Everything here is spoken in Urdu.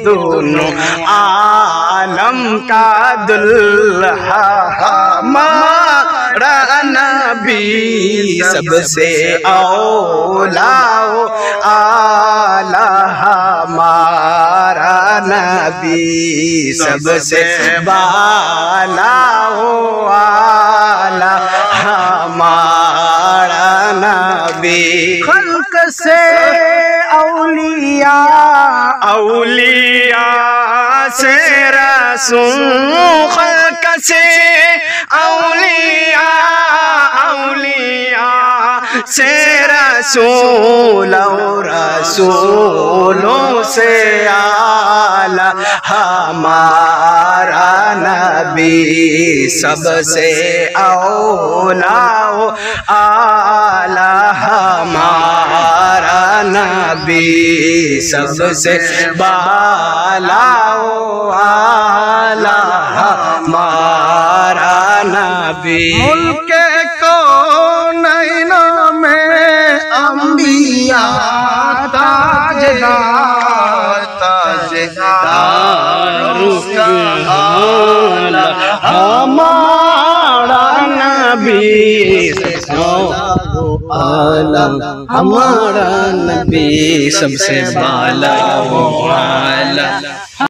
دونوں عالم کا دلہا ہمارا نبی سب سے اولا و اعلی ہمارا نبی سب سے بالا و اعلی ہمارا نبی خلق سے اولیاء سے رسول خلق سے اولیاء سے رسول اور رسولوں سے اعلی ہمارا نبی سب سے اولا و اعلی ہمارا نبی سب سے بالا و اعلی ہمارا نبی ملک کونین میں انبیاء تاجدار ہمارا نبی ہمارا نبی سب سے بالا و اعلی